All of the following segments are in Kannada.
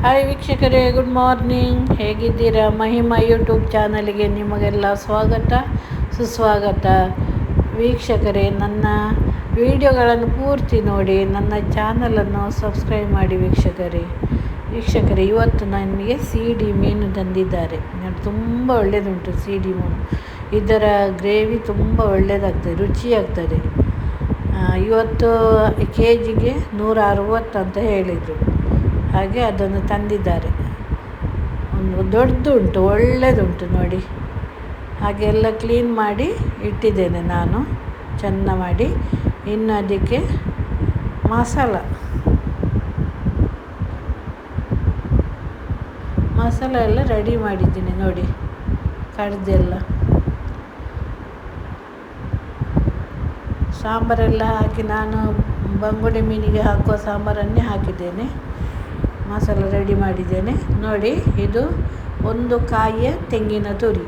ಹಾಯ್ ವೀಕ್ಷಕರೇ, ಗುಡ್ ಮಾರ್ನಿಂಗ್. ಹೇಗಿದ್ದೀರಾ? ಮಹಿಮಾ ಯೂಟ್ಯೂಬ್ ಚಾನಲ್ಗೆ ನಿಮಗೆಲ್ಲ ಸ್ವಾಗತ ಸುಸ್ವಾಗತ. ವೀಕ್ಷಕರೇ, ನನ್ನ ವಿಡಿಯೋಗಳನ್ನು ಪೂರ್ತಿ ನೋಡಿ, ನನ್ನ ಚಾನಲನ್ನು ಸಬ್ಸ್ಕ್ರೈಬ್ ಮಾಡಿ. ವೀಕ್ಷಕರೇ, ಇವತ್ತು ನನಗೆ ಸಿಡಿ ಮೀನು ತಂದಿದ್ದಾರೆ. ತುಂಬ ಒಳ್ಳೆಯದುಂಟು ಸಿಡಿ ಮೀನು. ಇದರ ಗ್ರೇವಿ ತುಂಬ ಒಳ್ಳೆಯದಾಗ್ತದೆ, ರುಚಿಯಾಗ್ತದೆ. ಇವತ್ತು ಕೆಜಿಗೆ 160 ಅಂತ ಹೇಳಿದರು. ಹಾಗೆ ಅದನ್ನು ತಂದಿದ್ದಾರೆ. ಒಂದು ದೊಡ್ಡದುಂಟು, ಒಳ್ಳೆಯದುಂಟು ನೋಡಿ. ಹಾಗೆ ಎಲ್ಲ ಕ್ಲೀನ್ ಮಾಡಿ ಇಟ್ಟಿದ್ದೇನೆ ನಾನು, ಚೆಂದ ಮಾಡಿ. ಇನ್ನು ಅದಕ್ಕೆ ಮಸಾಲ ಎಲ್ಲ ರೆಡಿ ಮಾಡಿದ್ದೀನಿ ನೋಡಿ, ಕಡ್ದೆಲ್ಲ ಸಾಂಬಾರೆಲ್ಲ ಹಾಕಿ, ನಾನು ಬಂಗುಡೆ ಮೀನಿಗೆ ಹಾಕುವ ಸಾಂಬಾರನ್ನೇ ಹಾಕಿದ್ದೇನೆ. ಮಸಾಲ ರೆಡಿ ಮಾಡಿದ್ದೇನೆ ನೋಡಿ. ಇದು ಒಂದು ಕಾಯಿಯ ತೆಂಗಿನ ತುರಿ,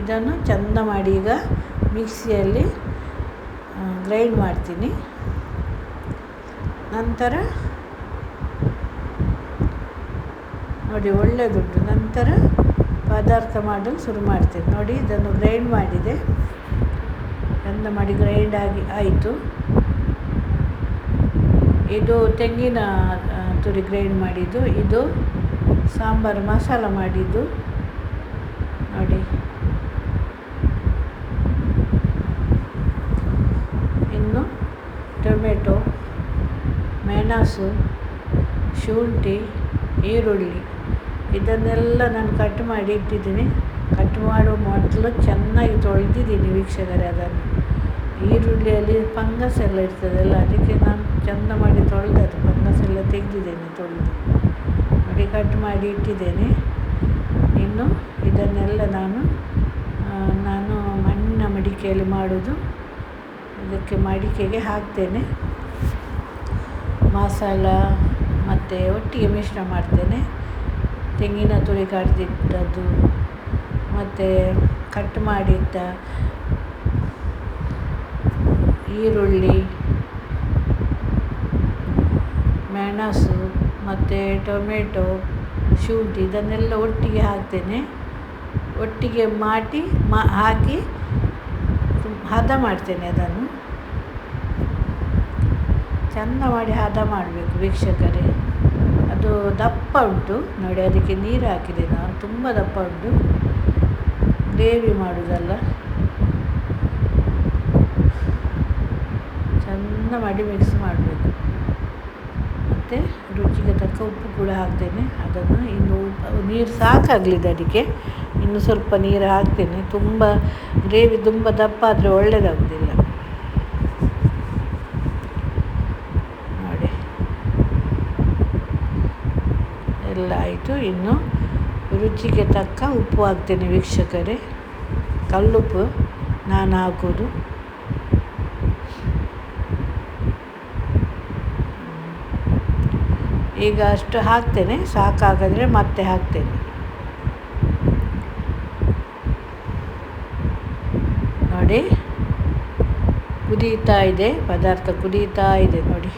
ಇದನ್ನು ಚೆಂದ ಮಾಡಿ ಈಗ ಮಿಕ್ಸಿಯಲ್ಲಿ ಗ್ರೈಂಡ್ ಮಾಡ್ತೀನಿ. ನಂತರ ನೋಡಿ, ಒಳ್ಳೆಯದುಂಟು. ನಂತರ ಪದಾರ್ಥ ಮಾಡಲು ಶುರು ಮಾಡ್ತೇನೆ ನೋಡಿ. ಇದನ್ನು ಗ್ರೈಂಡ್ ಮಾಡಿದೆ, ಚೆಂದ ಮಾಡಿ ಗ್ರೈಂಡ್ ಆಯಿತು. ಇದು ತೆಂಗಿನ ತುರಿ ಗ್ರೈಂಡ್ ಮಾಡಿದ್ದು, ಇದು ಸಾಂಬಾರು ಮಸಾಲ ಮಾಡಿದ್ದು ನೋಡಿ. ಇನ್ನು ಟೊಮೆಟೊ, ಮೆಣಸು, ಶುಂಠಿ, ಈರುಳ್ಳಿ ಇದನ್ನೆಲ್ಲ ನಾನು ಕಟ್ ಮಾಡಿ ಇಟ್ಟಿದ್ದೀನಿ. ಕಟ್ ಮಾಡುವ ಮೊದಲು ಚೆನ್ನಾಗಿ ತೊಳೆದಿದ್ದೀನಿ ವೀಕ್ಷಕರೇ. ಅದನ್ನು ಈರುಳ್ಳಿಯಲ್ಲಿ ಫಂಗಸ್ ಎಲ್ಲ ಇರ್ತದಲ್ಲ, ಅದಕ್ಕೆ ನಾನು ಚೆಂದ ಮಾಡಿ ತೊಳೆದದ್ದು, ಫಂಗಸ್ ಎಲ್ಲ ತೆಗೆದಿದ್ದೇನೆ, ತೊಳೆದು ನೋಡಿ ಕಟ್ ಮಾಡಿ ಇಟ್ಟಿದ್ದೇನೆ. ಇನ್ನು ಇದನ್ನೆಲ್ಲ ನಾನು ಮಣ್ಣಿನ ಮಡಿಕೆಯಲ್ಲಿ ಮಾಡೋದು, ಇದಕ್ಕೆ ಮಡಿಕೆಗೆ ಹಾಕ್ತೇನೆ. ಮಸಾಲ ಮತ್ತು ಒಟ್ಟಿಗೆ ಮಿಶ್ರ ಮಾಡ್ತೇನೆ. ತೆಂಗಿನ ತುರಿ ಕಡ್ದಿಟ್ಟದ್ದು ಮತ್ತು ಕಟ್ ಮಾಡಿಟ್ಟ ಈರುಳ್ಳಿ, ಮೆಣಸು ಮತ್ತು ಟೊಮೆಟೊ, ಶುಂಠಿ ಇದನ್ನೆಲ್ಲ ಒಟ್ಟಿಗೆ ಹಾಕ್ತೇನೆ. ಒಟ್ಟಿಗೆ ಹಾಕಿ ಹದ ಮಾಡ್ತೇನೆ. ಅದನ್ನು ಚೆಂದ ಮಾಡಿ ಹದ ಮಾಡಬೇಕು ವೀಕ್ಷಕರೇ. ಅದು ದಪ್ಪ ಉಂಟು ನೋಡಿ, ಅದಕ್ಕೆ ನೀರು ಹಾಕಿದೆ ನಾನು, ತುಂಬ ದಪ್ಪ ಉಂಟು. ಗ್ರೇವಿ ಮಾಡೋದಲ್ಲ, ಚೆಂದ ಮಾಡಿ ಮಿಕ್ಸ್ ಮಾಡಬೇಕು. ಮತ್ತು ರುಚಿಗೆ ತಕ್ಕ ಉಪ್ಪು ಕೂಡ ಹಾಕ್ತೇನೆ. ಅದನ್ನು ಇನ್ನು ನೀರು ಸಾಕಾಗಲಿದೆ, ಅದಕ್ಕೆ ಇನ್ನು ಸ್ವಲ್ಪ ನೀರು ಹಾಕ್ತೇನೆ. ತುಂಬ ಗ್ರೇವಿ ತುಂಬ ದಪ್ಪ ಆದರೆ ಒಳ್ಳೆಯದಾಗೋದಿಲ್ಲ ನೋಡಿ. ಎಲ್ಲ ಆಯಿತು. ಇನ್ನು ರುಚಿಗೆ ತಕ್ಕ ಉಪ್ಪು ಹಾಕ್ತೇನೆ ವೀಕ್ಷಕರೇ. ಕಲ್ಲುಪ್ಪು ನಾನು ಹಾಕೋದು. ಈಗ ಅಷ್ಟು ಹಾಕ್ತೇನೆ, ಸಾಕಾಗದರೆ ಮತ್ತೆ ಹಾಕ್ತೇನೆ ನೋಡಿ. ಕುದೀತಾ ಇದೆ, ಪದಾರ್ಥ ಕುದೀತಾ ಇದೆ ನೋಡಿ.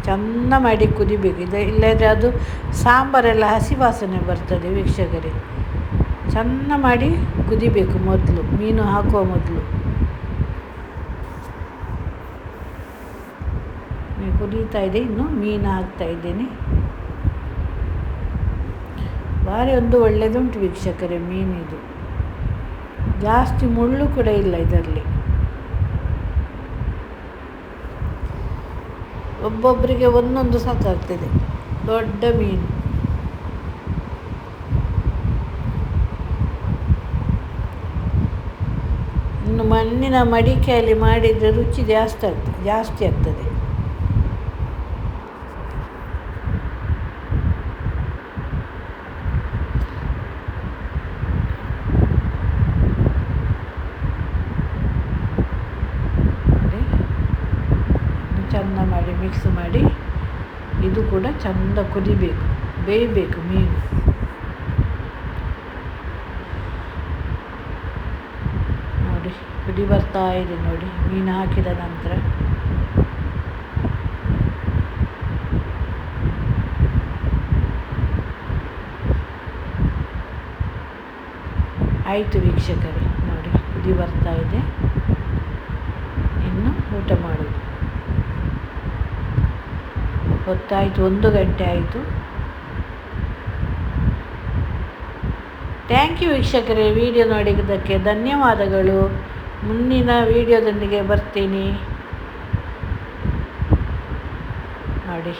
ಚೆಂದ ಮಾಡಿ ಕುದಿಬೇಕು. ಇಲ್ಲದ್ರೆ ಅದು ಸಾಂಬಾರೆಲ್ಲ ಹಸಿ ವಾಸನೆ ಬರ್ತದೆ ವೀಕ್ಷಕರೇ. ಚೆಂದ ಮಾಡಿ ಕುದಿಬೇಕು ಮೊದಲು, ಮೀನು ಹಾಕುವ ಮೊದಲು. ಕುದೀತಾ ಇದೆ. ಇನ್ನು ಮೀನು ಹಾಕ್ತಾ ಇದ್ದೇನೆ. ಭಾರಿ ಒಂದು ಒಳ್ಳೆಯದುಂಟು ವೀಕ್ಷಕರೇ ಮೀನು. ಇದು ಜಾಸ್ತಿ ಮುಳ್ಳು ಕೂಡ ಇಲ್ಲ ಇದರಲ್ಲಿ. ಒಬ್ಬೊಬ್ಬರಿಗೆ ಒಂದೊಂದು ಸಾಕಾಗ್ತದೆ. ದೊಡ್ಡ ಮೀನು. ಇನ್ನು ಮಣ್ಣಿನ ಮಡಿಕೆಯಲ್ಲಿ ಮಾಡಿದರೆ ರುಚಿ ಜಾಸ್ತಿ ಆಗ್ತದೆ. ಚೆಂದ ಮಾಡಿ ಮಿಕ್ಸ್ ಮಾಡಿ, ಇದು ಕೂಡ ಚೆಂದ ಕುದಿಬೇಕು, ಬೇಯಬೇಕು ಮೀನು ನೋಡಿ. ಕುದಿ ಬರ್ತಾ ಇದೆ ನೋಡಿ. ಮೀನು ಹಾಕಿದ ನಂತರ ಆಯಿತು ವೀಕ್ಷಕರೇ, ನೋಡಿ ಕುದಿ ಬರ್ತಾ ಇದೆ. ಇನ್ನು ಊಟ ಮಾಡೋದು. ಹೊತ್ತಾಯಿತು, 1 ಗಂಟೆ ಆಯಿತು. ಥ್ಯಾಂಕ್ ಯು ವೀಕ್ಷಕರೇ, ವಿಡಿಯೋ ನೋಡಿದ್ದಕ್ಕೆ ಧನ್ಯವಾದಗಳು. ಮುಂದಿನ ವಿಡಿಯೋದೊಂದಿಗೆ ಬರ್ತೀನಿ ನೋಡಿ.